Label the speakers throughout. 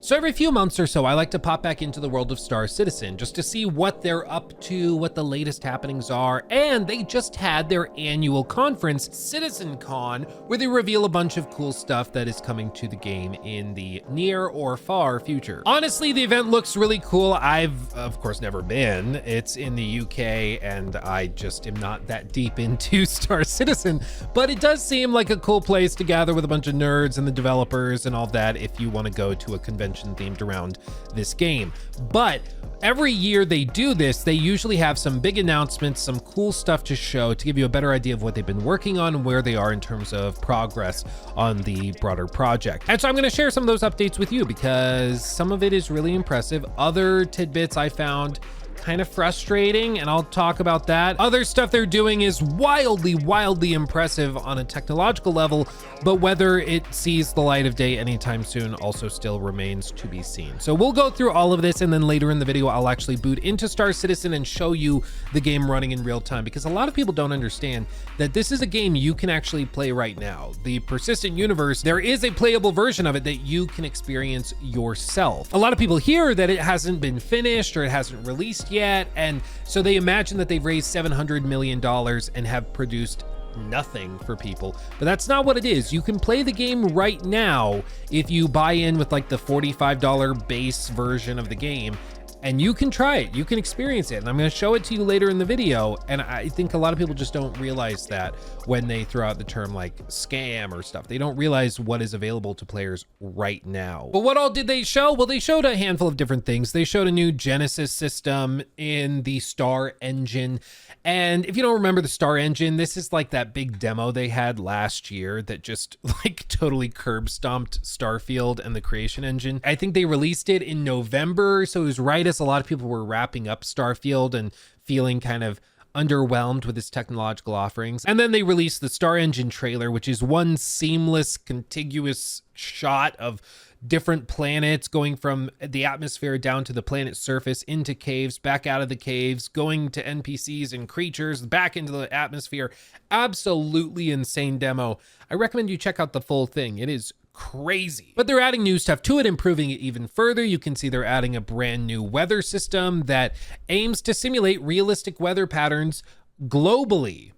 Speaker 1: So every few months or so, I like to pop back into the world of Star Citizen just to see what they're up to, what the latest happenings are, and they just had their annual conference, CitizenCon, where they reveal a bunch of cool stuff that is coming to the game in the near or far future. Honestly, the event looks really cool. I've, of course, never been. It's in the UK, and I just am not that deep into Star Citizen, but it does seem like a cool place to gather with a bunch of nerds and the developers and all that if you want to go to a convention themed around this game. But every year they do this, they usually have some big announcements, some cool stuff to show to give you a better idea of what they've been working on and where they are in terms of progress on the broader project. And so I'm going to share some of those updates with you because some of it is really impressive. Other tidbits I found kind of frustrating, and I'll talk about that. Other stuff they're doing is wildly impressive on a technological level, but whether it sees the light of day anytime soon also still remains to be seen. So we'll go through all of this, and then later in the video, I'll actually boot into Star Citizen and show you the game running in real time, because a lot of people don't understand that this is a game you can actually play right now. The Persistent Universe, there is a playable version of it that you can experience yourself. A lot of people hear that it hasn't been finished or it hasn't released yet, and so they imagine that they've raised $700 million and have produced nothing for people, but that's not what it is. You can play the game right now if you buy in with like the $45 base version of the game, and you can try it, you can experience it, and I'm going to show it to you later in the video. And I think a lot of people just don't realize that when they throw out the term like scam or stuff. They don't realize what is available to players right now. But what all did they show? Well, they showed a handful of different things. They showed a new Genesis system in the Star Engine. And if you don't remember the Star Engine, this is like that big demo they had last year that just like totally curb stomped Starfield and the Creation Engine. I think they released it in November, so it was right as a lot of people were wrapping up Starfield and feeling kind of underwhelmed with its technological offerings. And then they released the Star Engine trailer, which is one seamless, contiguous shot of different planets going from the atmosphere down to the planet's surface, into caves, back out of the caves, going to NPCs and creatures, back into the atmosphere. Absolutely insane demo. I recommend you check out the full thing. It is crazy. But they're adding new stuff to it, improving it even further. You can see they're adding a brand new weather system that aims to simulate realistic weather patterns globally.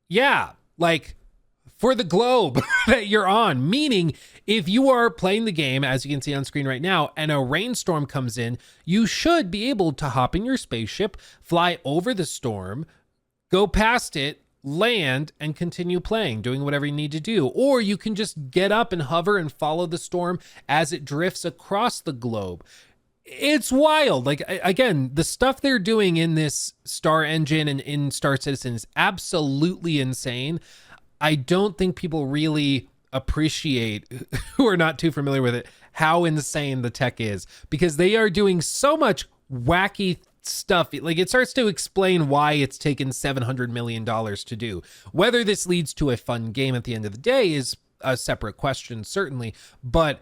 Speaker 1: Yeah, like for the globe that you're on, meaning if you are playing the game, as you can see on screen right now, and a rainstorm comes in, you should be able to hop in your spaceship, fly over the storm, go past it, land, and continue playing, doing whatever you need to do. Or you can just get up and hover and follow the storm as it drifts across the globe. It's wild. Like, again, the stuff they're doing in this Star Engine and in Star Citizen is absolutely insane. I don't think people really appreciate, who are not too familiar with it, how insane the tech is, because they are doing so much wacky stuff. Like, it starts to explain why it's taken $700 million to do. Whether this leads to a fun game at the end of the day is a separate question, certainly, but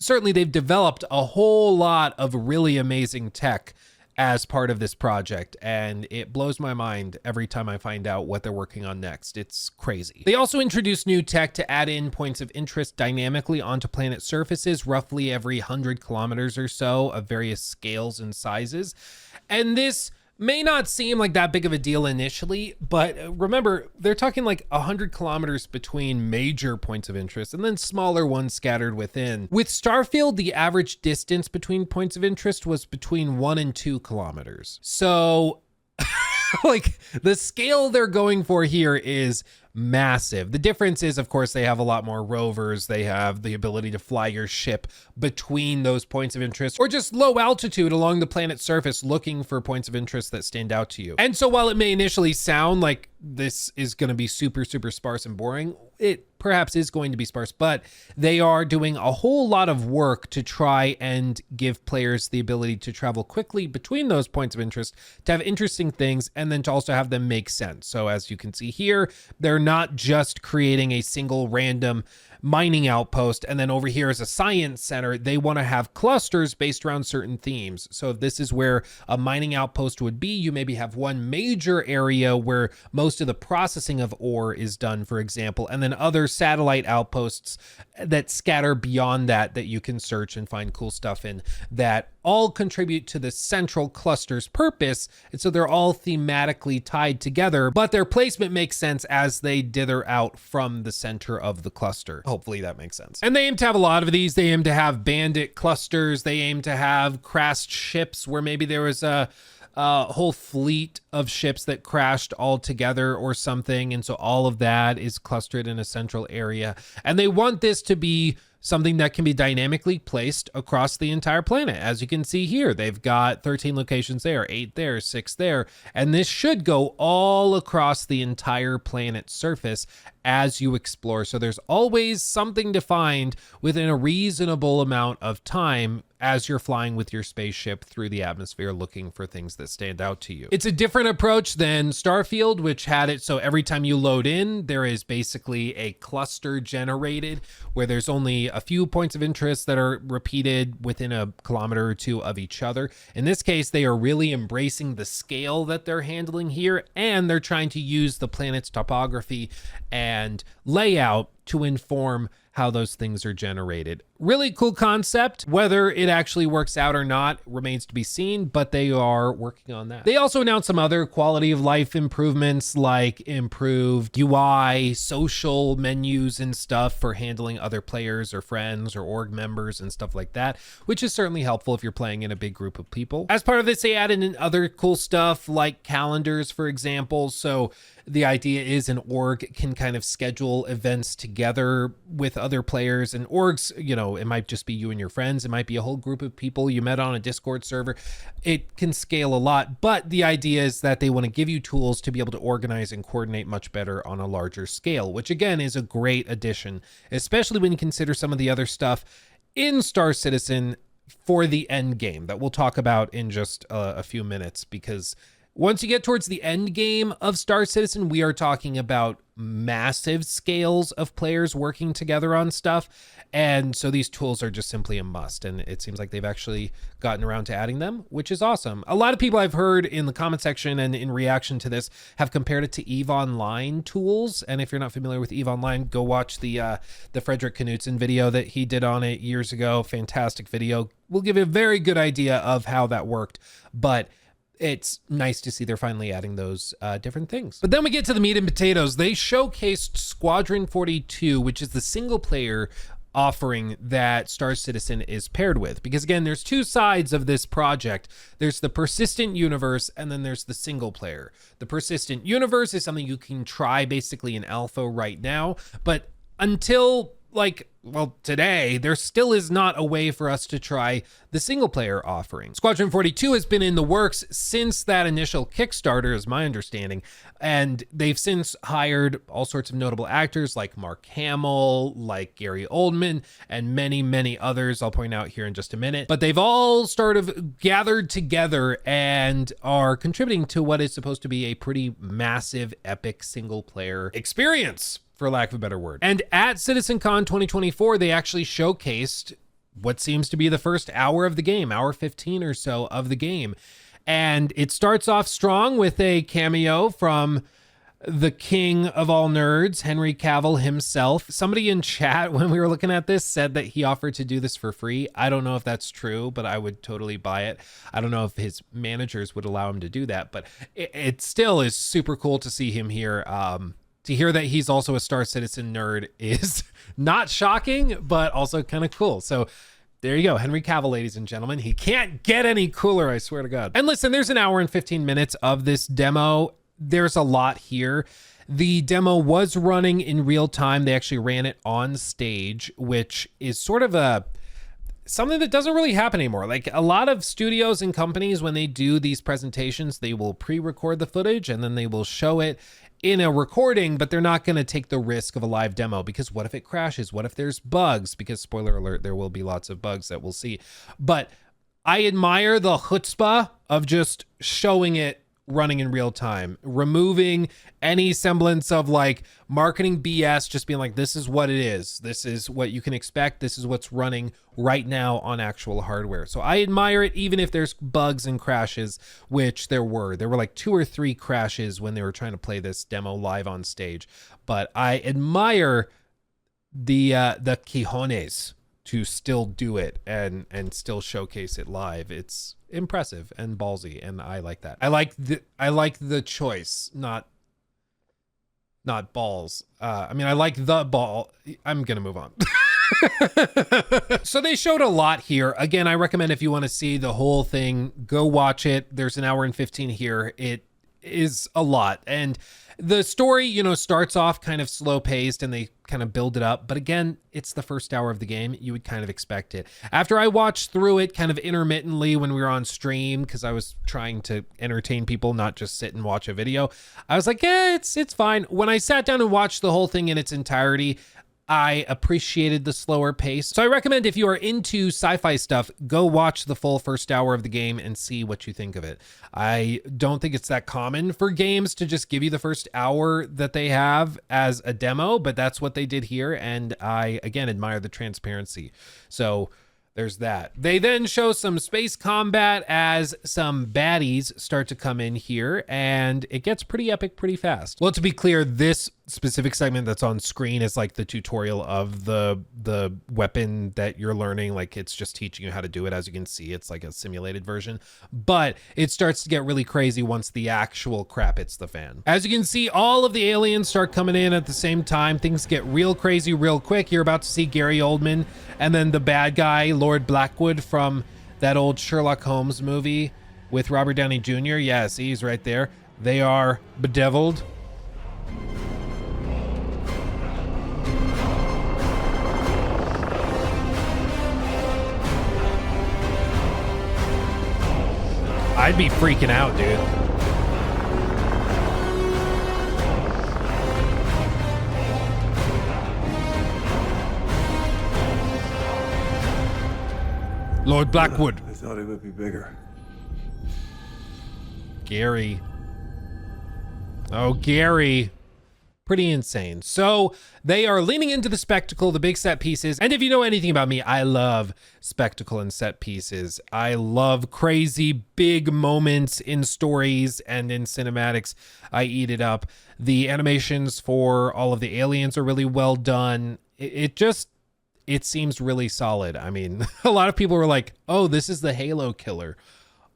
Speaker 1: certainly they've developed a whole lot of really amazing tech as part of this project, and it blows my mind every time I find out what they're working on next. It's crazy. They also introduced new tech to add in points of interest dynamically onto planet surfaces, roughly every 100 kilometers or so, of various scales and sizes. And this may not seem like that big of a deal initially, but remember, they're talking like 100 kilometers between major points of interest and then smaller ones scattered within. With Starfield, the average distance between points of interest was between 1 and 2 kilometers. So like, the scale they're going for here is massive. The difference is, of course, they have a lot more rovers. They have the ability to fly your ship between those points of interest, or just low altitude along the planet's surface looking for points of interest that stand out to you. And so while it may initially sound like this is going to be super sparse and boring, it perhaps is going to be sparse, but they are doing a whole lot of work to try and give players the ability to travel quickly between those points of interest, to have interesting things, and then to also have them make sense. So as you can see here, they're not just creating a single random mining outpost, and then over here is a science center. They want to have clusters based around certain themes. So if this is where a mining outpost would be, you maybe have one major area where most of the processing of ore is done, for example, and then other satellite outposts that scatter beyond that you can search and find cool stuff in, that all contribute to the central cluster's purpose. And so they're all thematically tied together, but their placement makes sense as they dither out from the center of the cluster. Hopefully that makes sense. And they aim to have a lot of these. They aim to have bandit clusters. They aim to have crashed ships where maybe there was a whole fleet of ships that crashed all together or something. And so all of that is clustered in a central area. And they want this to be something that can be dynamically placed across the entire planet. As you can see here, they've got 13 locations there, 8 there, 6 there, and this should go all across the entire planet's surface as you explore. So there's always something to find within a reasonable amount of time as you're flying with your spaceship through the atmosphere looking for things that stand out to you. It's a different approach than Starfield, which had it so every time you load in, there is basically a cluster generated where there's only a few points of interest that are repeated within a kilometer or two of each other. In this case, they are really embracing the scale that they're handling here, and they're trying to use the planet's topography and layout to inform how those things are generated. Really cool concept. Whether it actually works out or not remains to be seen, but they are working on that. They also announced some other quality of life improvements like improved UI, social menus and stuff for handling other players or friends or org members and stuff like that, which is certainly helpful if you're playing in a big group of people. As part of this, they added in other cool stuff like calendars, for example. So the idea is an org can kind of schedule events together with other players, and orgs, you know, it might just be you and your friends. It might be a whole group of people you met on a Discord server. It can scale a lot, but the idea is that they want to give you tools to be able to organize and coordinate much better on a larger scale, which again is a great addition, especially when you consider some of the other stuff in Star Citizen for the end game that we'll talk about in just a few minutes, because once you get towards the end game of Star Citizen, we are talking about massive scales of players working together on stuff. And so these tools are just simply a must. And it seems like they've actually gotten around to adding them, which is awesome. A lot of people I've heard in the comment section and in reaction to this have compared it to EVE Online tools. And if you're not familiar with EVE Online, go watch the Frederick Knudsen video that he did on it years ago. Fantastic video. We'll give you a very good idea of how that worked. But it's nice to see they're finally adding those different things. But then we get to the meat and potatoes. They showcased Squadron 42, which is the single player offering that Star Citizen is paired with. Because again, there's two sides of this project. There's the persistent universe, and then there's the single player. The persistent universe is something you can try basically in alpha right now, but until today, there still is not a way for us to try the single player offering. Squadron 42 has been in the works since that initial Kickstarter, is my understanding, and they've since hired all sorts of notable actors like Mark Hamill, like Gary Oldman, and many, many others I'll point out here in just a minute. But they've all sort of gathered together and are contributing to what is supposed to be a pretty massive, epic single player experience, for lack of a better word. And at CitizenCon 2024, they actually showcased what seems to be the first hour of the game, hour 15 or so of the game. And it starts off strong with a cameo from the king of all nerds, Henry Cavill himself. Somebody in chat when we were looking at this said that he offered to do this for free. I don't know if that's true, but I would totally buy it. I don't know if his managers would allow him to do that, but it still is super cool to see him here. To hear that he's also a Star Citizen nerd is not shocking, but also kind of cool. So there you go, Henry Cavill, ladies and gentlemen. He can't get any cooler, I swear to God. And listen, there's an hour and 15 minutes of this demo. There's a lot here. The demo was running in real time. They actually ran it on stage, which is sort of something that doesn't really happen anymore. Like a lot of studios and companies, when they do these presentations, they will pre-record the footage and then they will show it in a recording, but they're not going to take the risk of a live demo, because what if it crashes? What if there's bugs? Because spoiler alert, there will be lots of bugs that we'll see. But I admire the chutzpah of just showing it running in real time, removing any semblance of like marketing BS, just being like, this is what it is. This is what you can expect. This is what's running right now on actual hardware. So I admire it, even if there's bugs and crashes, which there were like 2 or 3 crashes when they were trying to play this demo live on stage. But I admire the cojones to still do it and still showcase it live. It's impressive and ballsy, and I like that. I like the choice, not balls. I mean, I like the ball. I'm gonna move on. So they showed a lot here. Again, I recommend if you want to see the whole thing, go watch it. There's an hour and 15 here. It is a lot, and the story, you know, starts off kind of slow paced and they kind of build it up. But again, it's the first hour of the game. You would kind of expect it. After I watched through it kind of intermittently when we were on stream, because I was trying to entertain people, not just sit and watch a video, I was like, yeah, it's fine. When I sat down and watched the whole thing in its entirety, I appreciated the slower pace. So I recommend if you are into sci-fi stuff, go watch the full first hour of the game and see what you think of it. I don't think it's that common for games to just give you the first hour that they have as a demo, but that's what they did here. And I, again, admire the transparency. So there's that. They then show some space combat as some baddies start to come in here, and it gets pretty epic pretty fast. Well, to be clear, this specific segment that's on screen is like the tutorial of the weapon that you're learning. Like, it's just teaching you how to do it. As you can see, it's like a simulated version, but it starts to get really crazy once the actual crap hits the fan. As you can see, all of the aliens start coming in at the same time. Things get real crazy real quick. You're about to see Gary Oldman and then the bad guy, Lord Blackwood from that old Sherlock Holmes movie with Robert Downey Jr. Yeah, see, he's right there. They are bedeviled. I'd be freaking out, dude. Lord Blackwood.
Speaker 2: I thought it would be bigger.
Speaker 1: Gary. Oh, Gary. Pretty insane. So they are leaning into the spectacle, the big set pieces. And if you know anything about me, I love spectacle and set pieces. I love crazy big moments in stories and in cinematics. I eat it up. The animations for all of the aliens are really well done. It seems really solid. I mean, a lot of people were like, oh, this is the Halo killer.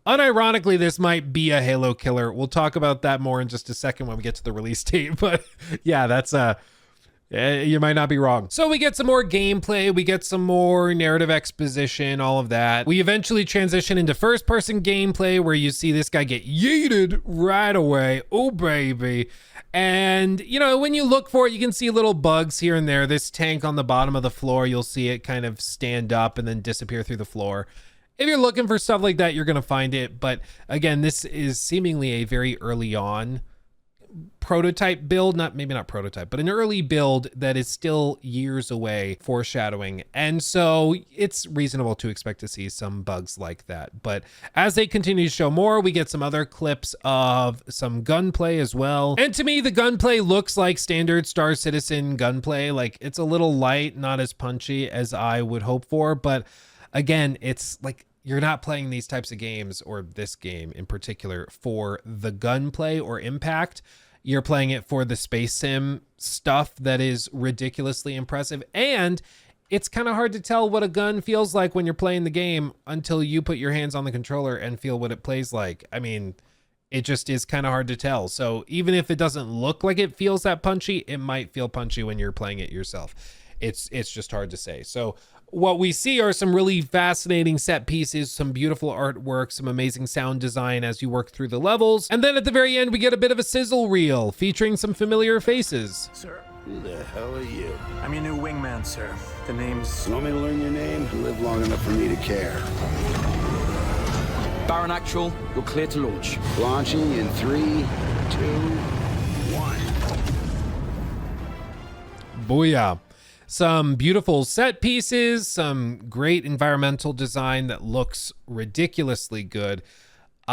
Speaker 1: Unironically, this might be a Halo killer. We'll talk about that more in just a second when we get to the release date. But yeah, that's you might not be wrong. So we get some more gameplay. We get some more narrative exposition, all of that. We eventually transition into first-person gameplay where you see this guy get yeeted right away. Oh, baby. And, you know, when you look for it, you can see little bugs here and there. This tank on the bottom of the floor, you'll see it kind of stand up and then disappear through the floor. If you're looking for stuff like that, you're going to find it. But again, this is seemingly a very early on prototype build, maybe not prototype, but an early build that is still years away, foreshadowing. And so it's reasonable to expect to see some bugs like that. But as they continue to show more, we get some other clips of some gunplay as well. And to me, the gunplay looks like standard Star Citizen gunplay. Like, it's a little light, not as punchy as I would hope for. But again, it's like, you're not playing these types of games, or this game in particular, for the gunplay or impact. You're playing it for the space sim stuff that is ridiculously impressive. And it's kind of hard to tell what a gun feels like when you're playing the game until you put your hands on the controller and feel what it plays like. I mean, it just is kind of hard to tell. So even if it doesn't look like it feels that punchy, it might feel punchy when you're playing it yourself. It's just hard to say. So what we see are some really fascinating set pieces, some beautiful artwork, some amazing sound design as you work through the levels. And then at the very end, we get a bit of a sizzle reel featuring some familiar faces.
Speaker 3: Sir,
Speaker 2: Who the hell are you?
Speaker 3: I'm your new wingman, sir. The name's
Speaker 2: You want me to learn your name and live long enough for me to care?
Speaker 4: Baron Actual, you're clear to launch.
Speaker 2: Launching in 3, 2, 1.
Speaker 1: Booyah. Some beautiful set pieces, some great environmental design that looks ridiculously good.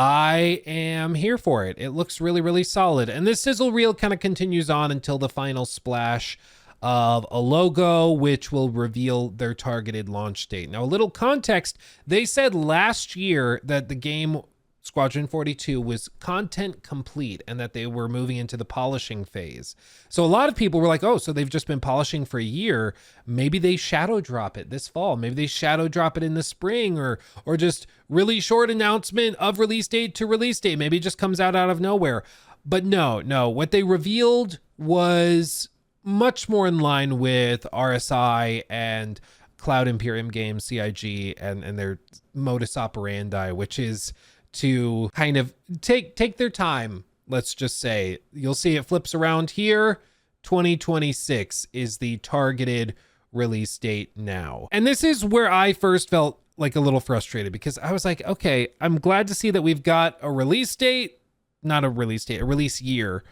Speaker 1: I am here for it. It looks really, really solid. And this sizzle reel kind of continues on until the final splash of a logo, which will reveal their targeted launch date. Now, a little context, they said last year that the game Squadron 42 was content complete and that they were moving into the polishing phase. So a lot of people were like, oh, so they've just been polishing for a year. Maybe they shadow drop it this fall. Maybe they shadow drop it in the spring, or just really short announcement of release date to release date. Maybe it just comes out of nowhere. But no, what they revealed was much more in line with RSI and Cloud Imperium Games, CIG, and their modus operandi, which is to kind of take their time. Let's just say you'll see it flips around here. 2026 is the targeted release date now. And this is where I first felt like a little frustrated, because I was like, okay, I'm glad to see that we've got a release date, not a release date, a release year.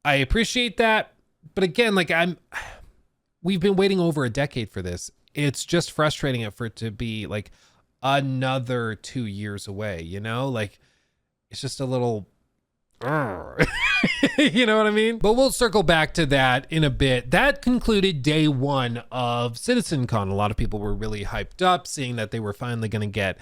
Speaker 1: I appreciate that. But again, like we've been waiting over a decade for this. It's just frustrating for it to be like another 2 years away, you know? Like, it's just a little, you know what I mean? But we'll circle back to that in a bit. That concluded day one of CitizenCon. A lot of people were really hyped up, seeing that they were finally going to get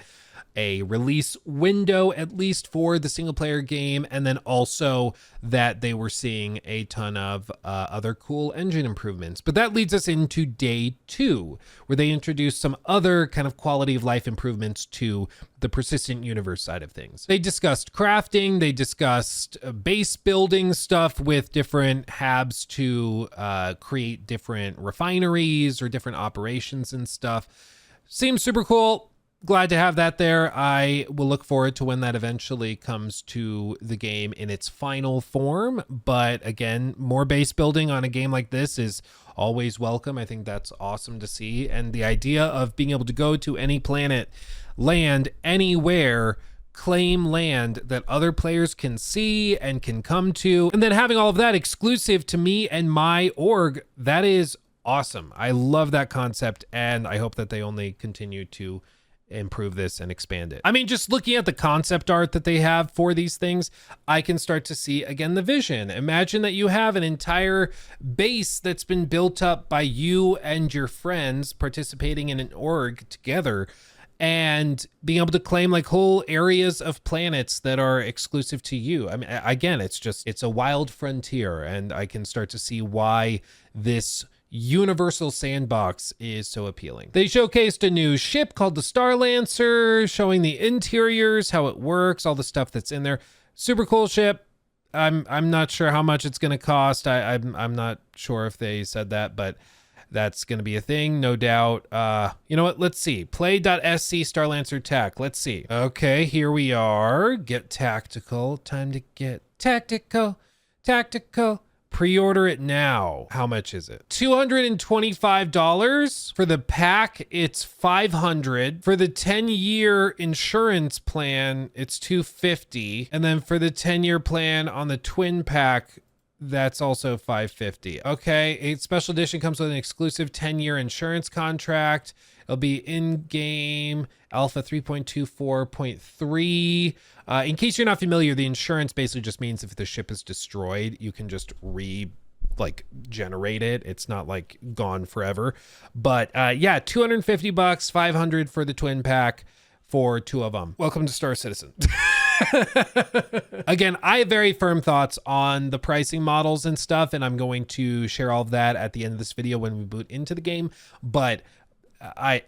Speaker 1: a release window, at least for the single player game, and then also that they were seeing a ton of other cool engine improvements. But that leads us into day two, where they introduced some other kind of quality of life improvements to the persistent universe side of things. They discussed crafting, they discussed base building stuff with different habs to create different refineries or different operations and stuff. Seems super cool. Glad to have that there. I will look forward to when that eventually comes to the game in its final form. But again, more base building on a game like this is always welcome. I think that's awesome to see. And the idea of being able to go to any planet, land anywhere, claim land that other players can see and can come to, and then having all of that exclusive to me and my org, that is awesome. I love that concept, and I hope that they only continue to improve this and expand it. I mean, just looking at the concept art that they have for these things, I can start to see again the vision. Imagine that you have an entire base that's been built up by you and your friends participating in an org together, and being able to claim like whole areas of planets that are exclusive to you. I mean, again, it's a wild frontier, and I can start to see why this universal sandbox is so appealing. They showcased a new ship called the Starlancer, showing the interiors, how it works, all the stuff that's in there. Super cool ship. I'm not sure how much it's going to cost. I'm not sure if they said that, but that's going to be a thing, no doubt. You know what? Let's see. Play.sc Starlancer Tech. Let's see. Okay, here we are. Get tactical. Time to get tactical. Tactical. Pre-order it now. How much is it? $225 for the pack. It's $500 for the 10-year insurance plan. It's $250, and then for the 10-year plan on the twin pack, that's also $550. Okay, a special edition comes with an exclusive 10-year insurance contract. It'll be in-game alpha 3.24.3. In case you're not familiar, the insurance basically just means if the ship is destroyed, you can just generate it. It's not like gone forever. But yeah, $250, $500 for the twin pack for two of them. Welcome to Star Citizen. Again, I have very firm thoughts on the pricing models and stuff, and I'm going to share all of that at the end of this video when we boot into the game. But I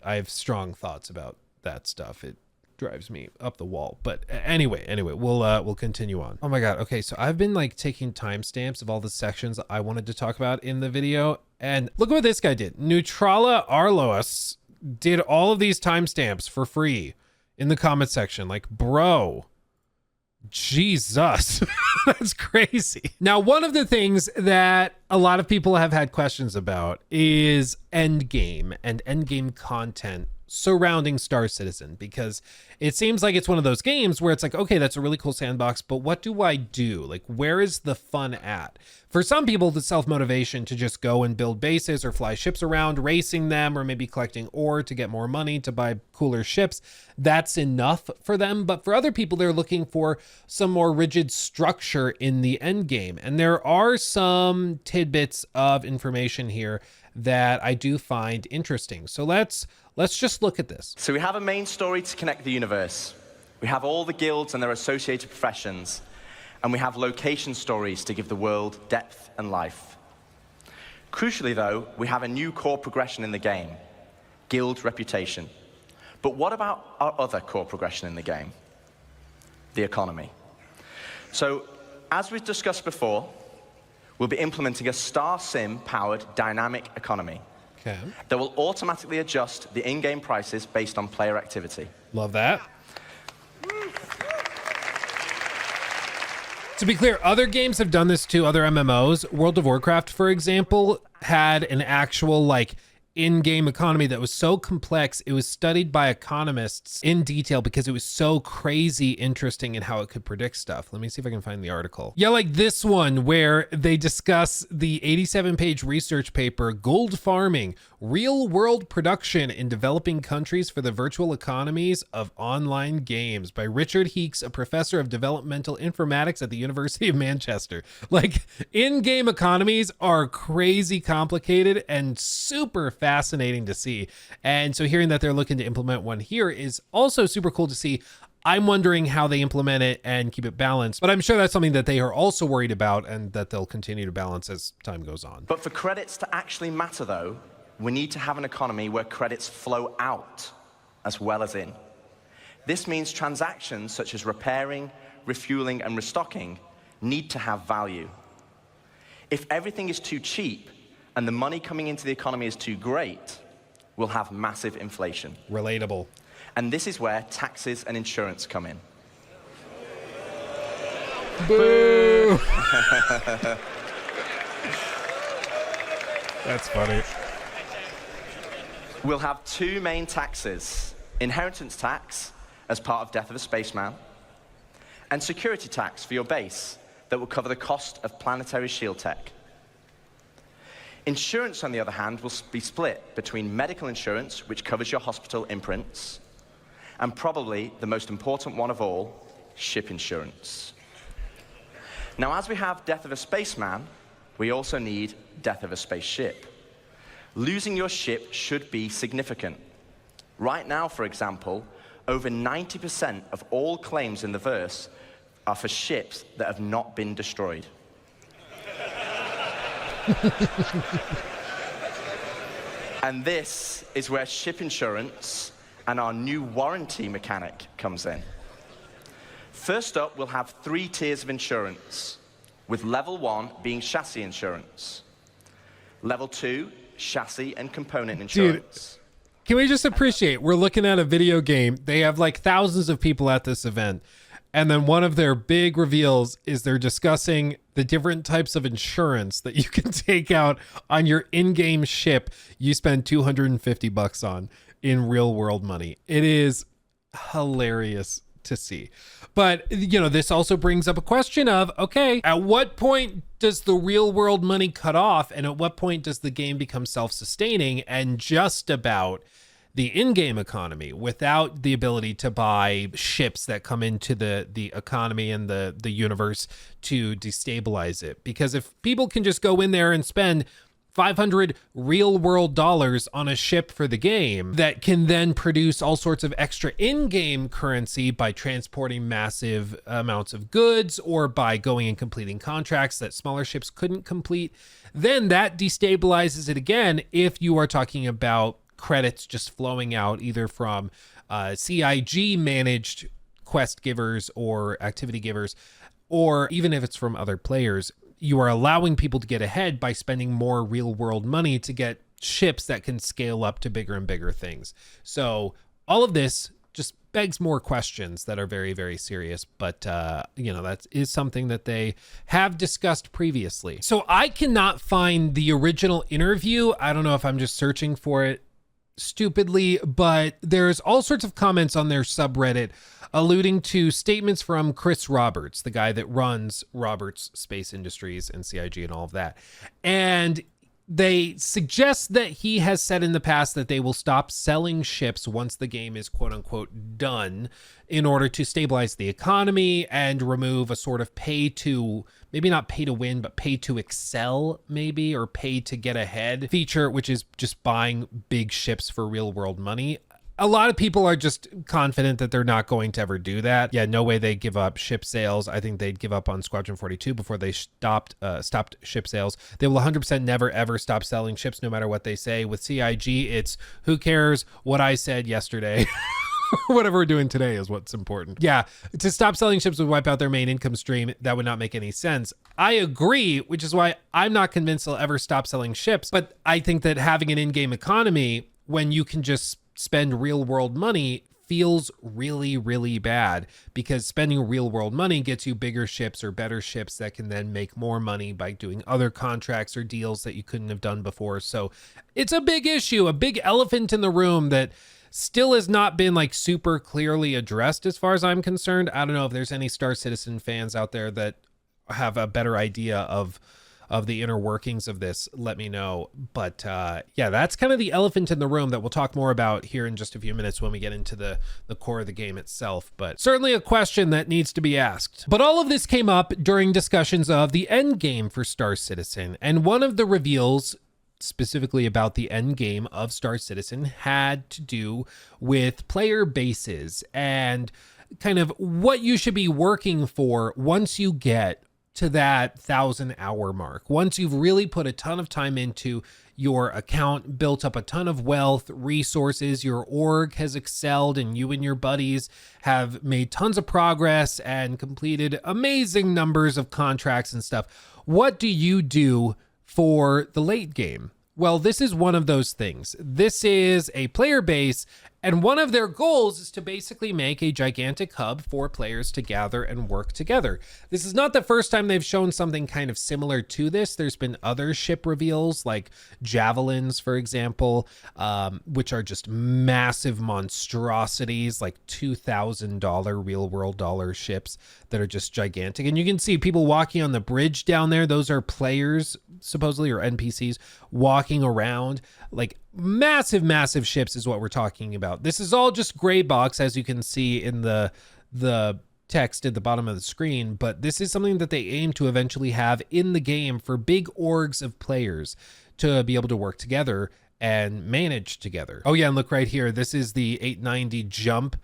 Speaker 1: have strong thoughts about that stuff. It drives me up the wall. But anyway, we'll continue on. Oh my god. Okay, so I've been like taking timestamps of all the sections I wanted to talk about in the video, and look what this guy did. Neutrala Arloas did all of these timestamps for free in the comment section. Like, bro, Jesus, that's crazy. Now, one of the things that a lot of people have had questions about is Endgame and Endgame content surrounding Star Citizen, because it seems like it's one of those games where it's like, okay, that's a really cool sandbox, but what do I do? Like, where is the fun at? For some people, the self-motivation to just go and build bases or fly ships around, racing them, or maybe collecting ore to get more money to buy cooler ships, that's enough for them. But for other people, they're looking for some more rigid structure in the end game. And there are some tidbits of information here that I do find interesting. So let's just look at this.
Speaker 5: So we have a main story to connect the universe. We have all the guilds and their associated professions. And we have location stories to give the world depth and life. Crucially, though, we have a new core progression in the game, guild reputation. But what about our other core progression in the game? The economy. So, as we've discussed before, we'll be implementing a Star Sim-powered dynamic economy that will automatically adjust the in-game prices based on player activity.
Speaker 1: Love that. To be clear, other games have done this too, other MMOs. World of Warcraft, for example, had an actual like in-game economy that was so complex. It was studied by economists in detail because it was so crazy interesting in how it could predict stuff. Let me see if I can find the article. Yeah, like this one where they discuss the 87-page research paper, Gold Farming, Real-World Production in Developing Countries for the Virtual Economies of Online Games by Richard Heeks, a professor of developmental informatics at the University of Manchester. Like, in-game economies are crazy complicated and super fascinating to see. And so hearing that they're looking to implement one here is also super cool to see. I'm wondering how they implement it and keep it balanced, but I'm sure that's something that they are also worried about and that they'll continue to balance as time goes on.
Speaker 5: But for credits to actually matter, though, we need to have an economy where credits flow out as well as in. This means transactions such as repairing, refueling, and restocking need to have value. If everything is too cheap and the money coming into the economy is too great, we'll have massive inflation.
Speaker 1: Relatable.
Speaker 5: And this is where taxes and insurance come in.
Speaker 1: Boo! That's funny.
Speaker 5: We'll have two main taxes: inheritance tax as part of Death of a Spaceman, and security tax for your base that will cover the cost of planetary shield tech. Insurance, on the other hand, will be split between medical insurance, which covers your hospital imprints, and probably the most important one of all, ship insurance. Now, as we have Death of a Spaceman, we also need Death of a Spaceship. Losing your ship should be significant. Right now, for example, over 90% of all claims in the verse are for ships that have not been destroyed. And this is where ship insurance and our new warranty mechanic comes in. First up, we'll have 3 tiers of insurance, with level 1 being chassis insurance, level 2, chassis and component insurance.
Speaker 1: Dude, can we just appreciate, we're looking at a video game. They have like thousands of people at this event. And then one of their big reveals is they're discussing the different types of insurance that you can take out on your in-game ship you spend $250 on in real world money. It is hilarious to see. But, you know, this also brings up a question of, okay, at what point does the real world money cut off? And at what point does the game become self-sustaining and just about the in-game economy without the ability to buy ships that come into the economy and the universe to destabilize it? Because if people can just go in there and spend 500 real world dollars on a ship for the game that can then produce all sorts of extra in-game currency by transporting massive amounts of goods or by going and completing contracts that smaller ships couldn't complete, then that destabilizes it again if you are talking about credits just flowing out either from CIG managed quest givers or activity givers, or even if it's from other players. You are allowing people to get ahead by spending more real world money to get ships that can scale up to bigger and bigger things. So all of this just begs more questions that are very, very serious. But, you know, that is something that they have discussed previously. So I cannot find the original interview. I don't know if I'm just searching for it stupidly, but there's all sorts of comments on their subreddit alluding to statements from Chris Roberts, the guy that runs Roberts Space Industries and CIG and all of that. And they suggest that he has said in the past that they will stop selling ships once the game is quote unquote done in order to stabilize the economy and remove a sort of pay to, maybe not pay to win, but pay to excel maybe, or pay to get ahead feature, which is just buying big ships for real world money. A lot of people are just confident that they're not going to ever do that. Yeah, no way they give up ship sales. I think they'd give up on Squadron 42 before they stopped ship sales. They will 100% never ever stop selling ships no matter what they say. With CIG, it's who cares what I said yesterday. Whatever we're doing today is what's important. Yeah, to stop selling ships would wipe out their main income stream. That would not make any sense. I agree, which is why I'm not convinced they'll ever stop selling ships. But I think that having an in-game economy when you can just spend real world money feels really, really bad, because spending real world money gets you bigger ships or better ships that can then make more money by doing other contracts or deals that you couldn't have done before. So it's a big issue, a big elephant in the room that still has not been like super clearly addressed as far as I'm concerned. I don't know if there's any Star Citizen fans out there that have a better idea of the inner workings of this, let me know. But yeah, that's kind of the elephant in the room that we'll talk more about here in just a few minutes when we get into the core of the game itself. But certainly a question that needs to be asked. But all of this came up during discussions of the end game for Star Citizen. And one of the reveals specifically about the end game of Star Citizen had to do with player bases and kind of what you should be working for once you get to that 1,000-hour mark. Once you've really put a ton of time into your account, built up a ton of wealth, resources, your org has excelled, and you and your buddies have made tons of progress and completed amazing numbers of contracts and stuff. What do you do for the late game? Well, this is one of those things. This is a player base, and one of their goals is to basically make a gigantic hub for players to gather and work together. This is not the first time they've shown something kind of similar to this. There's been other ship reveals like Javelins, for example, which are just massive monstrosities, like $2,000 real world dollar ships that are just gigantic. And you can see people walking on the bridge down there. Those are players, supposedly, or NPCs walking around. Like massive ships is what we're talking about. This is all just gray box, as you can see in the text at the bottom of the screen, but this is something that they aim to eventually have in the game for big orgs of players to be able to work together and manage together. Oh yeah, and look right here. This is the 890 jump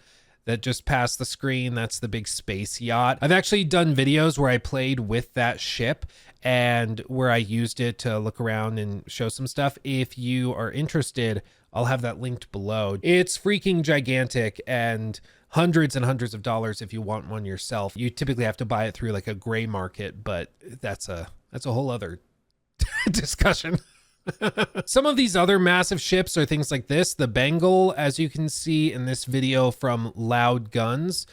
Speaker 1: that just passed the screen. That's the big space yacht. I've actually done videos where I played with that ship and where I used it to look around and show some stuff. If you are interested, I'll have that linked below. It's freaking gigantic and hundreds and hundreds of dollars if you want one yourself. You typically have to buy it through like a gray market, but that's a whole other discussion. Some of these other massive ships are things like this. The Bengal, as you can see in this video from Loud Guns,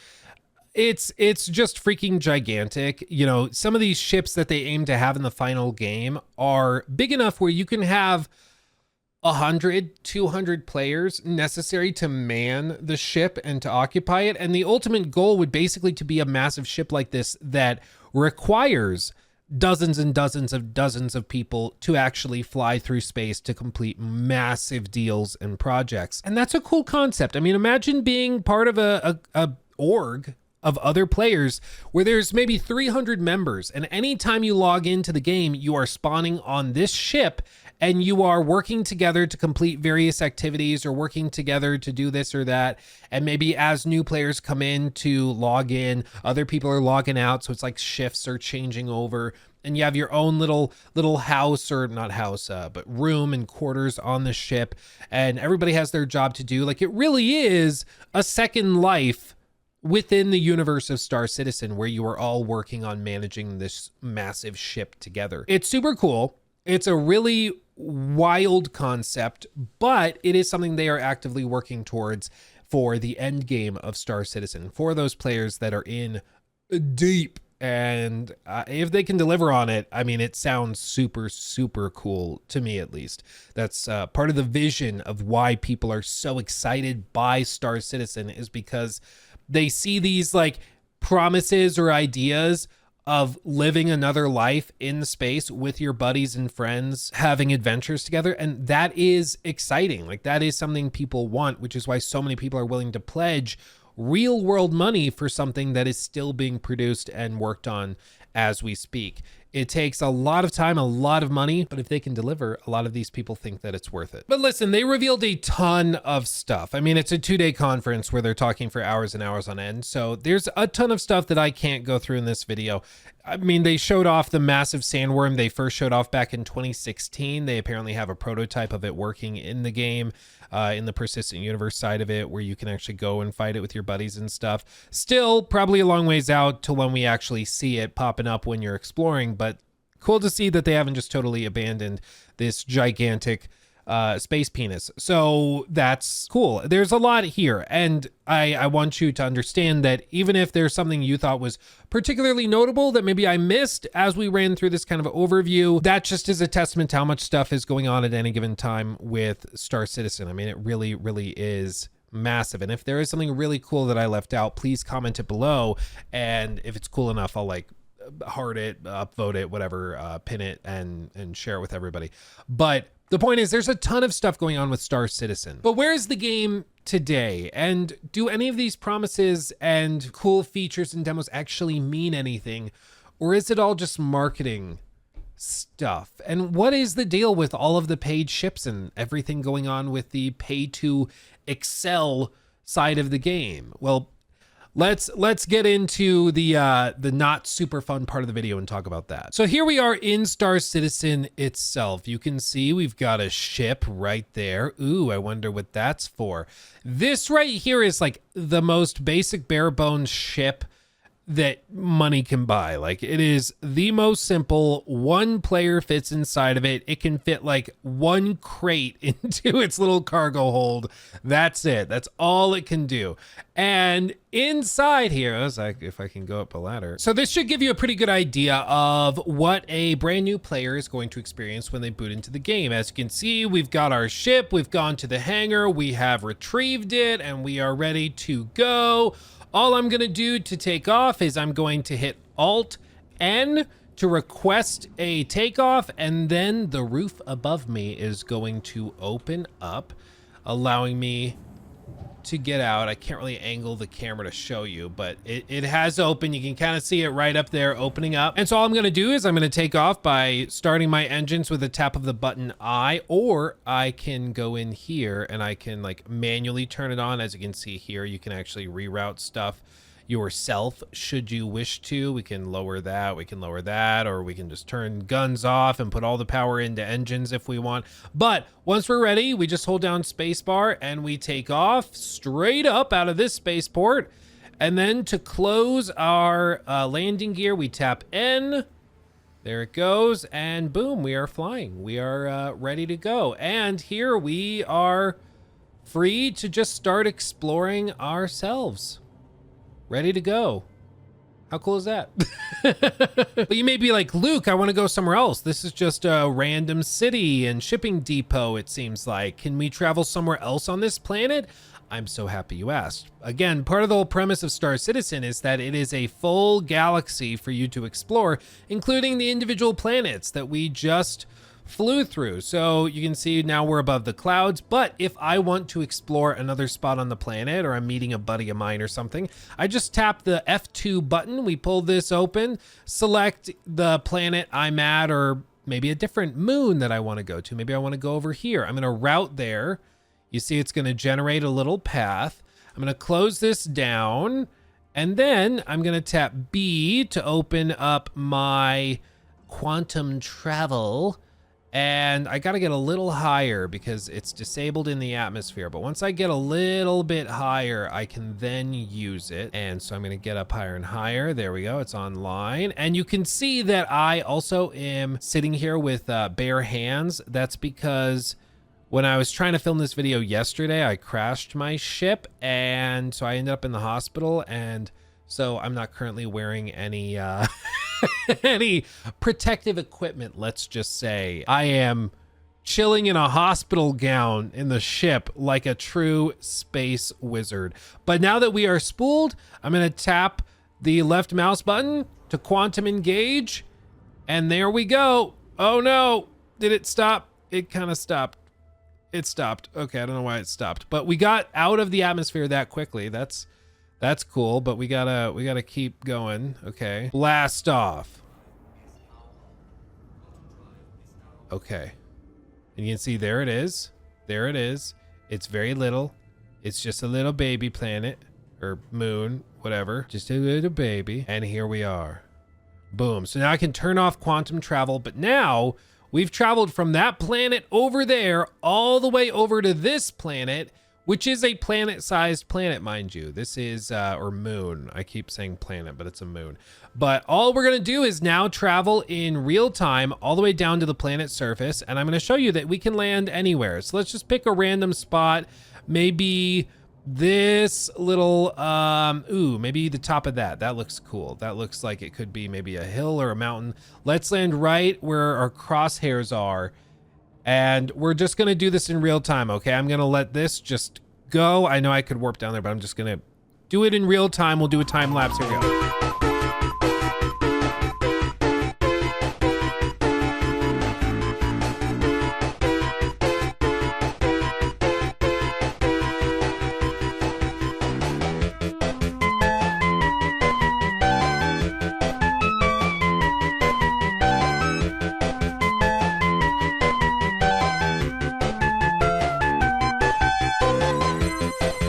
Speaker 1: it's just freaking gigantic. You know, some of these ships that they aim to have in the final game are big enough where you can have 100, 200 players necessary to man the ship and to occupy it. And the ultimate goal would basically to be a massive ship like this that requires dozens and dozens of people to actually fly through space to complete massive deals and projects. And that's a cool concept. I mean, imagine being part of a org of other players where there's maybe 300 members, and anytime you log into the game, you are spawning on this ship and you are working together to complete various activities or working together to do this or that. And maybe as new players come in to log in, other people are logging out. So it's like shifts are changing over, and you have your own little house, or not house, but room and quarters on the ship. And everybody has their job to do. Like, it really is a second life within the universe of Star Citizen, where you are all working on managing this massive ship together. It's super cool. It's a really wild concept, but it is something they are actively working towards for the end game of Star Citizen, for those players that are in deep and if they can deliver on it, I mean, it sounds super, super cool to me, at least. That's part of the vision of why people are so excited by Star Citizen, is because they see these like promises or ideas of living another life in space with your buddies and friends, having adventures together. And that is exciting. Like, that is something people want, which is why so many people are willing to pledge real world money for something that is still being produced and worked on as we speak. It takes a lot of time, a lot of money, but if they can deliver, a lot of these people think that it's worth it. But listen, they revealed a ton of stuff. I mean, it's a 2-day conference where they're talking for hours and hours on end. So there's a ton of stuff that I can't go through in this video. I mean, they showed off the massive sandworm they first showed off back in 2016. They apparently have a prototype of it working in the game, in the persistent universe side of it, where you can actually go and fight it with your buddies and stuff. Still probably a long ways out to when we actually see it popping up when you're exploring, but cool to see that they haven't just totally abandoned this gigantic space penis. So that's cool. There's a lot here, and I want you to understand that even if there's something you thought was particularly notable that maybe I missed as we ran through this kind of overview, that just is a testament to how much stuff is going on at any given time with Star Citizen. I mean, it really, really is massive. And if there is something really cool that I left out, please comment it below. And if it's cool enough, I'll like heart it, upvote it, whatever, pin it and share it with everybody. But the point is, there's a ton of stuff going on with Star Citizen. But where's the game today? And do any of these promises and cool features and demos actually mean anything? Or is it all just marketing stuff? And what is the deal with all of the paid ships and everything going on with the pay to excel side of the game? Well, let's get into the not super fun part of the video and talk about that. So here we are in Star Citizen itself. You can see we've got a ship right there. Ooh, I wonder what that's for. This right here is like the most basic bare bones ship that money can buy. Like, it is the most simple. One player fits inside of it. It can fit like one crate into its little cargo hold. That's it. That's all it can do. And inside here, I was like, if I can go up a ladder. So this should give you a pretty good idea of what a brand new player is going to experience when they boot into the game. As you can see, we've got our ship. We've gone to the hangar. We have retrieved it and we are ready to go. All I'm gonna do to take off is I'm going to hit Alt-N to request a takeoff, and then the roof above me is going to open up, allowing me to get out. I can't really angle the camera to show you, but it has opened. You can kind of see it right up there opening up. And so all I'm gonna do is I'm gonna take off by starting my engines with a tap of the button I, or I can go in here and I can like manually turn it on. As you can see here, you can actually reroute stuff yourself should you wish to. We can lower that, or we can just turn guns off and put all the power into engines if we want. But once we're ready, we just hold down spacebar and we take off straight up out of this spaceport. And then to close our landing gear, we tap N. There it goes, and boom, we are flying. We are ready to go. And here we are free to just start exploring ourselves. Ready to go. How cool is that? But you may be like, Luke, I want to go somewhere else. This is just a random city and shipping depot, it seems like. Can we travel somewhere else on this planet? I'm so happy you asked. Again, part of the whole premise of Star Citizen is that it is a full galaxy for you to explore, including the individual planets that we just flew through. So you can see now we're above the clouds, but if I want to explore another spot on the planet, or I'm meeting a buddy of mine or something, I just tap the F2 button, we pull this open, select the planet I'm at, or maybe a different moon that I want to go to. Maybe I want to go over here. I'm going to route there. You see it's going to generate a little path. I'm going to close this down, and then I'm going to tap B to open up my quantum travel. And I got to get a little higher because it's disabled in the atmosphere. But once I get a little bit higher, I can then use it. And so I'm going to get up higher and higher. There we go. It's online. And you can see that I also am sitting here with bare hands. That's because when I was trying to film this video yesterday, I crashed my ship. And so I ended up in the hospital. And So I'm not currently wearing any any protective equipment, let's just say. I am chilling in a hospital gown in the ship like a true space wizard. But now that we are spooled, I'm gonna tap the left mouse button to quantum engage, and there we go. Oh no, did it stop? It kind of stopped. It stopped. Okay, I don't know why it stopped, but we got out of the atmosphere that quickly. That's cool, but we gotta keep going. Okay, blast off. Okay, and you can see there it is. There it is. It's very little. It's just a little baby planet or moon, whatever. Just a little baby. And here we are. Boom. So now I can turn off quantum travel, but now we've traveled from that planet over there all the way over to this planet, which is a planet-sized planet, mind you. This is, or moon. I keep saying planet, but it's a moon. But all we're gonna do is now travel in real time all the way down to the planet's surface, and I'm gonna show you that we can land anywhere. So let's just pick a random spot, maybe this little, maybe the top of that. That looks cool. That looks like it could be maybe a hill or a mountain. Let's land right where our crosshairs are. And we're just gonna do this in real time, okay? I'm gonna let this just go. I know I could warp down there, but I'm just gonna do it in real time. We'll do a time lapse. Here we go.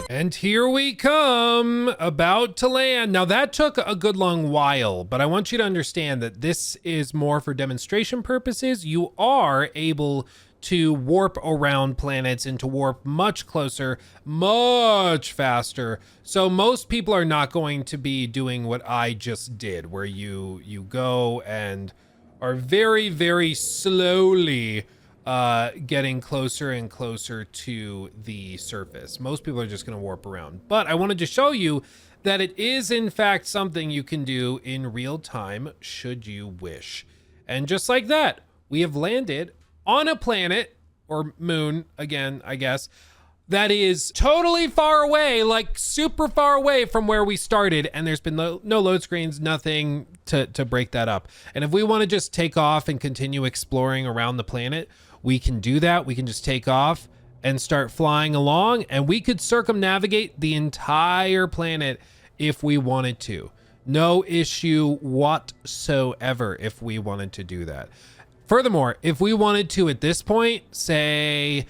Speaker 1: And here we come, about to land. Now that took a good long while, but I want you to understand that this is more for demonstration purposes. You are able to warp around planets and to warp much closer, much faster. So most people are not going to be doing what I just did, where you go and are very, very slowly getting closer and closer to the surface. Most people are just going to warp around, but I wanted to show you that it is in fact something you can do in real time should you wish. And just like that, we have landed on a planet, or moon again, I guess, that is totally far away, like super far away from where we started, and there's been no load screens, nothing to break that up. And if we want to just take off and continue exploring around the planet, we can do that. We can just take off and start flying along, and we could circumnavigate the entire planet if we wanted to. No issue whatsoever if we wanted to do that. Furthermore, if we wanted to at this point, say,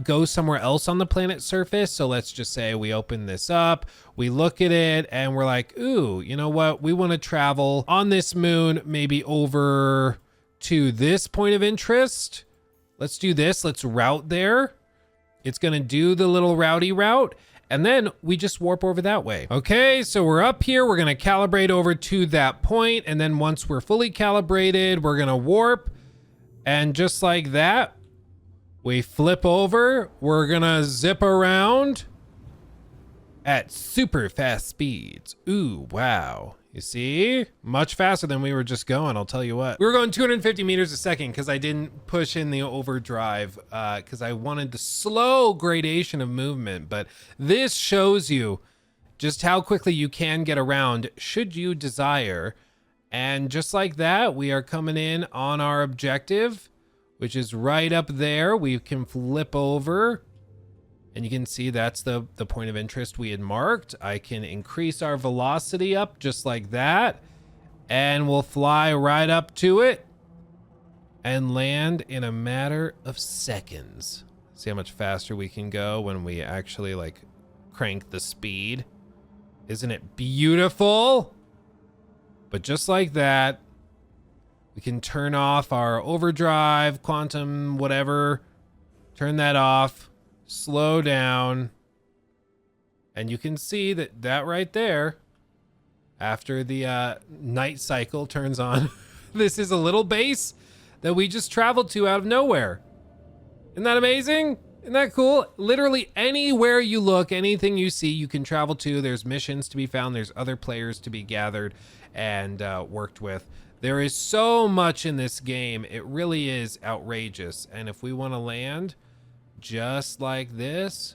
Speaker 1: go somewhere else on the planet's surface. So let's just say we open this up, we look at it, and we're like, ooh, you know what? We want to travel on this moon, maybe over to this point of interest. Let's do this. Let's route there. It's going to do the little routy route, and then we just warp over that way. Okay, so we're up here. We're going to calibrate over to that point, and then once we're fully calibrated, we're going to warp. And just like that, we flip over. We're going to zip around at super fast speeds. Ooh, wow. You see? Much faster than we were just going, I'll tell you what. We were going 250 meters a second because I didn't push in the overdrive because I wanted the slow gradation of movement. But this shows you just how quickly you can get around should you desire. And just like that, we are coming in on our objective, which is right up there. We can flip over. And you can see that's the point of interest we had marked. I can increase our velocity up just like that. And we'll fly right up to it and land in a matter of seconds. See how much faster we can go when we actually like crank the speed. Isn't it beautiful? But just like that, we can turn off our overdrive, quantum, whatever. Turn that off. Slow down, and you can see that right there, after the night cycle turns on, this is a little base that we just traveled to out of nowhere. Isn't that amazing? Isn't that cool? Literally anywhere you look, anything you see, you can travel to. There's missions to be found. There's other players to be gathered and worked with. There is so much in this game. It really is outrageous. And if we want to land just like this,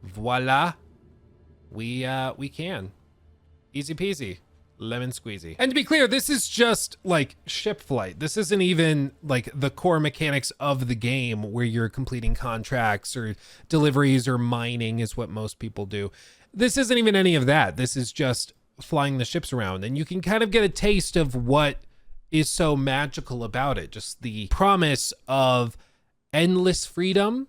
Speaker 1: voila, we can. Easy peasy. Lemon squeezy. And to be clear, this is just like ship flight. This isn't even like the core mechanics of the game where you're completing contracts or deliveries or mining is what most people do. This isn't even any of that. This is just flying the ships around, and you can kind of get a taste of what is so magical about it. Just the promise of endless freedom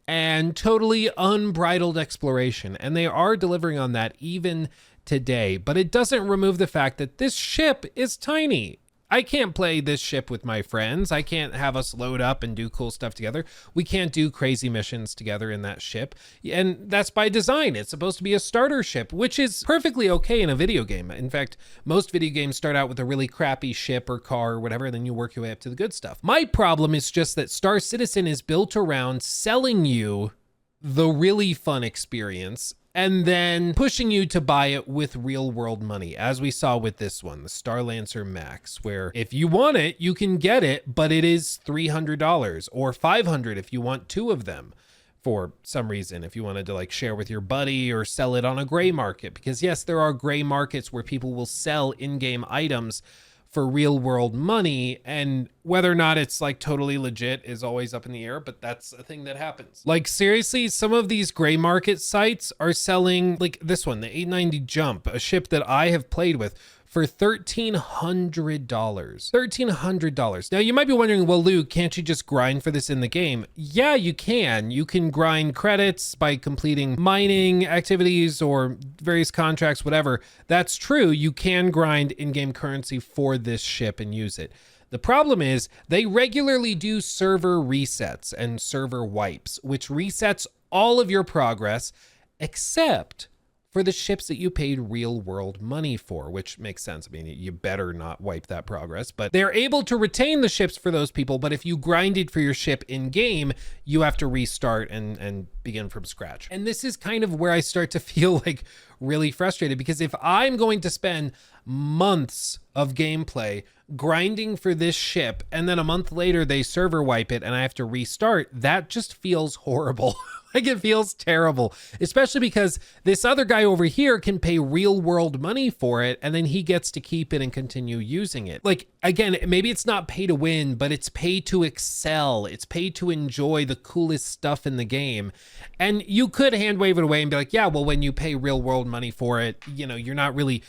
Speaker 1: and totally unbridled exploration. And they are delivering on that even today, but it doesn't remove the fact that this ship is tiny. I can't play this ship with my friends. I can't have us load up and do cool stuff together. We can't do crazy missions together in that ship. And that's by design. It's supposed to be a starter ship, which is perfectly okay in a video game. In fact, most video games start out with a really crappy ship or car or whatever, and then you work your way up to the good stuff. My problem is just that Star Citizen is built around selling you the really fun experience and then pushing you to buy it with real world money, as we saw with this one, the Freelancer Max, where if you want it, you can get it, but it is $300 or $500 if you want 2 of them for some reason, if you wanted to like share with your buddy or sell it on a gray market. Because yes, there are gray markets where people will sell in-game items for real world money, and whether or not it's like totally legit is always up in the air, but that's a thing that happens. Like seriously, some of these gray market sites are selling like this one, the 890 Jump, a ship that I have played with, for $1,300. $1,300. Now you might be wondering, well, Lou, can't you just grind for this in the game? Yeah, you can. You can grind credits by completing mining activities or various contracts, whatever. That's true. You can grind in-game currency for this ship and use it. The problem is they regularly do server resets and server wipes, which resets all of your progress except for the ships that you paid real world money for, which makes sense. I mean, you better not wipe that progress, but they're able to retain the ships for those people. But if you grinded for your ship in game, you have to restart and begin from scratch. And this is kind of where I start to feel like really frustrated, because if I'm going to spend months of gameplay grinding for this ship and then a month later they server wipe it and I have to restart, that just feels horrible. Like it feels terrible, especially because this other guy over here can pay real world money for it and then he gets to keep it and continue using it. Like, again, maybe it's not pay to win, but it's pay to excel. It's pay to enjoy the coolest stuff in the game. And you could hand wave it away and be like, yeah, well, when you pay real world money for it, you know, you're not really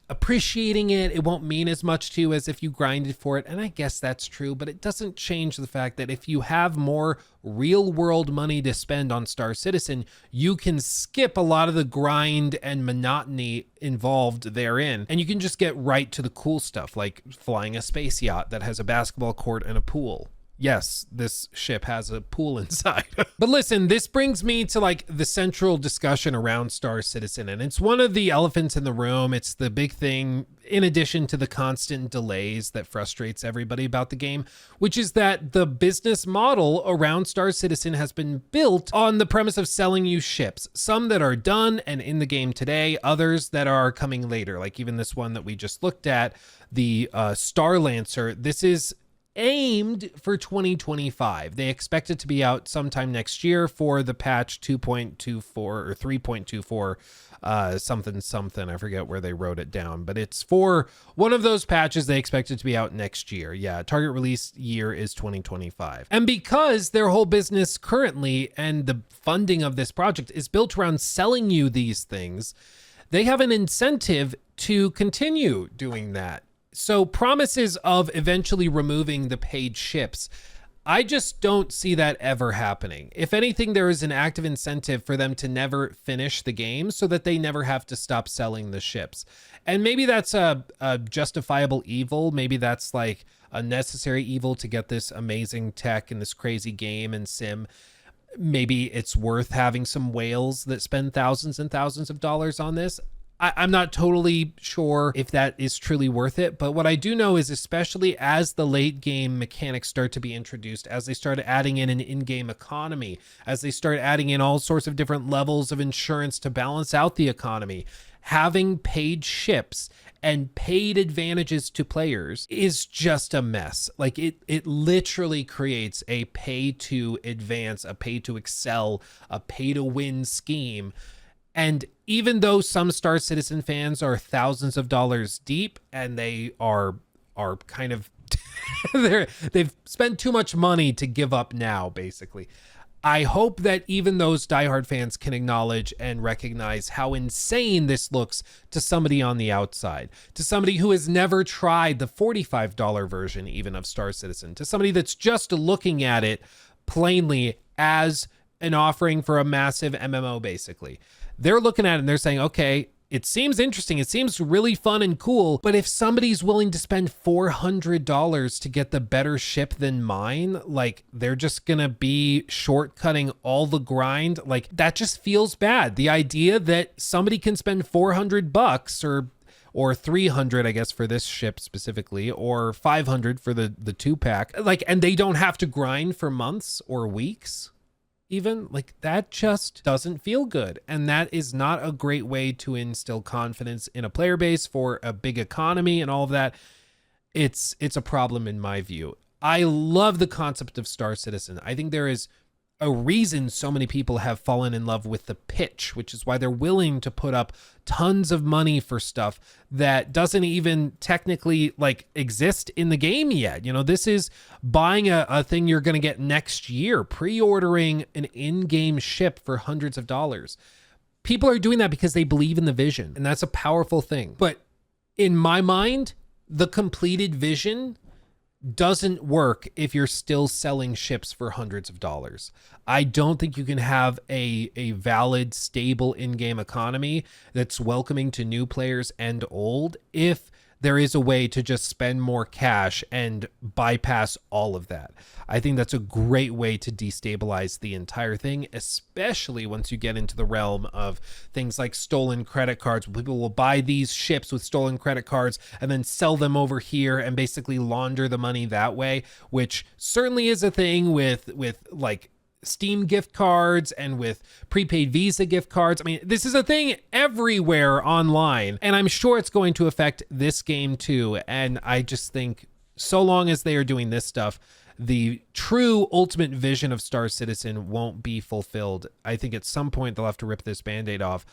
Speaker 1: appreciating it. It won't mean as much to you as if you grinded for it. And I guess that's true, but it doesn't change the fact that if you have more real world money to spend on Star Citizen, you can skip a lot of the grind and monotony involved therein. And you can just get right to the cool stuff, like flying a space yacht that has a basketball court and a pool. Yes, this ship has a pool inside. But listen, this brings me to like the central discussion around Star Citizen, and it's one of the elephants in the room. It's the big thing, in addition to the constant delays that frustrates everybody about the game, which is that the business model around Star Citizen has been built on the premise of selling you ships, some that are done and in the game today, others that are coming later, like even this one that we just looked at, the Freelancer. This is aimed for 2025. They expect it to be out sometime next year for the patch 2.24 or 3.24 something. I forget where they wrote it down, but it's for one of those patches. They expect it to be out next year. Yeah, target release year is 2025. And because their whole business currently and the funding of this project is built around selling you these things, they have an incentive to continue doing that. So promises of eventually removing the paid ships, I just don't see that ever happening. If anything, there is an active incentive for them to never finish the game so that they never have to stop selling the ships. And maybe that's a justifiable evil. Maybe that's like a necessary evil to get this amazing tech and this crazy game and sim. Maybe it's worth having some whales that spend thousands and thousands of dollars on this. I'm not totally sure if that is truly worth it, but what I do know is, especially as the late game mechanics start to be introduced, as they start adding in an in-game economy, as they start adding in all sorts of different levels of insurance to balance out the economy, having paid ships and paid advantages to players is just a mess. Like it literally creates a pay to advance, a pay to excel, a pay to win scheme. And even though some Star Citizen fans are thousands of dollars deep and they are kind of they've spent too much money to give up now, basically. I hope that even those diehard fans can acknowledge and recognize how insane this looks to somebody on the outside, to somebody who has never tried the $45 version even of Star Citizen, to somebody that's just looking at it plainly as an offering for a massive MMO, basically. They're looking at it and they're saying, okay, it seems interesting. It seems really fun and cool. But if somebody's willing to spend $400 to get the better ship than mine, like they're just going to be shortcutting all the grind. Like that just feels bad. The idea that somebody can spend $400 or 300, I guess, for this ship specifically, or 500 for the 2-pack, like, and they don't have to grind for months or weeks. Even like that just doesn't feel good. And that is not a great way to instill confidence in a player base for a big economy and all of that. It's a problem in my view. I love the concept of Star Citizen. I think there is a reason so many people have fallen in love with the pitch, which is why they're willing to put up tons of money for stuff that doesn't even technically like exist in the game yet. You know, this is buying a thing you're going to get next year, pre-ordering an in-game ship for hundreds of dollars. People are doing that because they believe in the vision, and that's a powerful thing. But in my mind, the completed vision doesn't work if you're still selling ships for hundreds of dollars. I don't think you can have a valid, stable in-game economy that's welcoming to new players and old if there is a way to just spend more cash and bypass all of that. I think that's a great way to destabilize the entire thing, especially once you get into the realm of things like stolen credit cards. People will buy these ships with stolen credit cards and then sell them over here and basically launder the money that way, which certainly is a thing with like Steam gift cards and with prepaid Visa gift cards. I mean, this is a thing everywhere online, and I'm sure it's going to affect this game too. And I just think so long as they are doing this stuff, the true ultimate vision of Star Citizen won't be fulfilled. I think at some point they'll have to rip this Band-Aid off.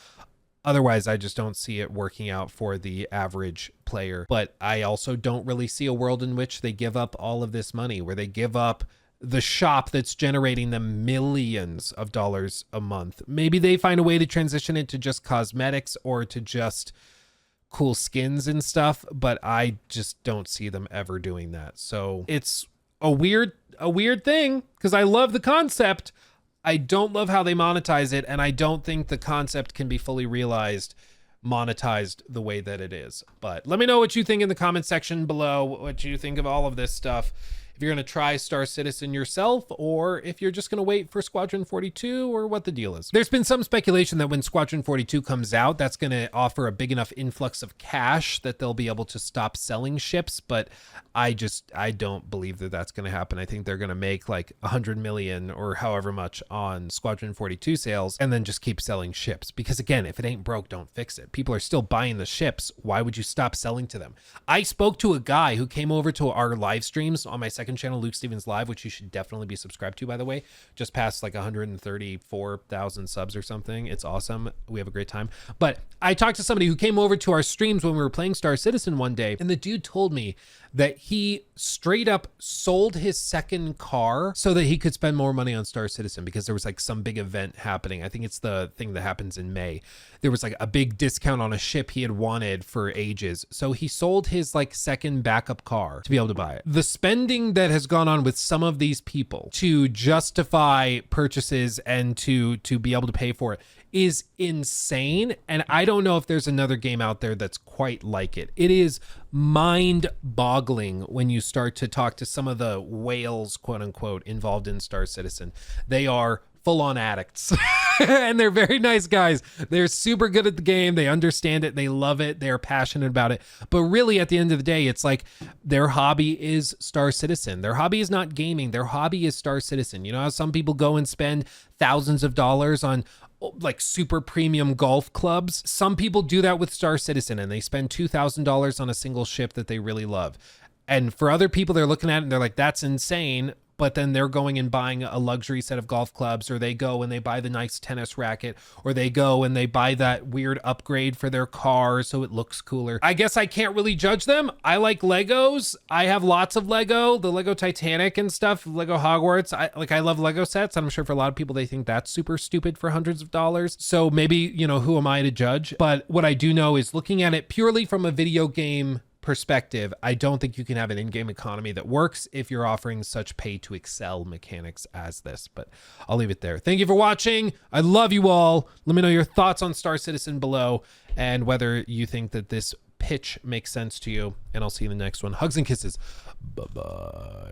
Speaker 1: Otherwise, I just don't see it working out for the average player. But I also don't really see a world in which they give up all of this money, where they give up the shop that's generating them millions of dollars a month. Maybe they find a way to transition it to just cosmetics or to just cool skins and stuff, but I just don't see them ever doing that. So it's a weird thing, because I love the concept. I don't love how they monetize it, and I don't think the concept can be fully realized, monetized the way that it is. But let me know what you think in the comment section below, what you think of all of this stuff. If you're going to try Star Citizen yourself, or if you're just going to wait for Squadron 42, or what the deal is. There's been some speculation that when Squadron 42 comes out, that's going to offer a big enough influx of cash that they'll be able to stop selling ships, but I don't believe that that's going to happen. I think they're going to make like 100 million or however much on Squadron 42 sales and then just keep selling ships. Because again, if it ain't broke, don't fix it. People are still buying the ships. Why would you stop selling to them? I spoke to a guy who came over to our live streams on my second channel, Luke Stevens Live, which you should definitely be subscribed to, by the way. Just passed like 134,000 subs or something. It's awesome. We have a great time. But I talked to somebody who came over to our streams when we were playing Star Citizen one day, and the dude told me that he straight up sold his second car so that he could spend more money on Star Citizen, because there was like some big event happening. I think it's the thing that happens in May. There was like a big discount on a ship he had wanted for ages. So he sold his like second backup car to be able to buy it. The spending that has gone on with some of these people to justify purchases and to be able to pay for it is insane. And I don't know if there's another game out there that's quite like it. It is mind-boggling when you start to talk to some of the whales, quote unquote, involved in Star Citizen. They are full-on addicts. And they're very nice guys. They're super good at the game. They understand it. They love it. They're passionate about it. But really, at the end of the day, it's like their hobby is Star Citizen. Their hobby is not gaming. Their hobby is Star Citizen. You know how some people go and spend thousands of dollars on like super premium golf clubs? Some people do that with Star Citizen, and they spend $2,000 on a single ship that they really love. And for other people, they're looking at it and they're like, that's insane. But then they're going and buying a luxury set of golf clubs, or they go and they buy the nice tennis racket, or they go and they buy that weird upgrade for their car so it looks cooler. I guess I can't really judge them. I like Legos. I have lots of Lego, the Lego Titanic and stuff, Lego Hogwarts. I love Lego sets. I'm sure for a lot of people, they think that's super stupid for hundreds of dollars. So maybe, you know, who am I to judge? But what I do know is, looking at it purely from a video game perspective, I don't think you can have an in-game economy that works if you're offering such pay to excel mechanics as this. But I'll leave it there. Thank you for watching. I love you all. Let me know your thoughts on Star Citizen below, and whether you think that this pitch makes sense to you. And I'll see you in the next one. Hugs and kisses. Bye-bye.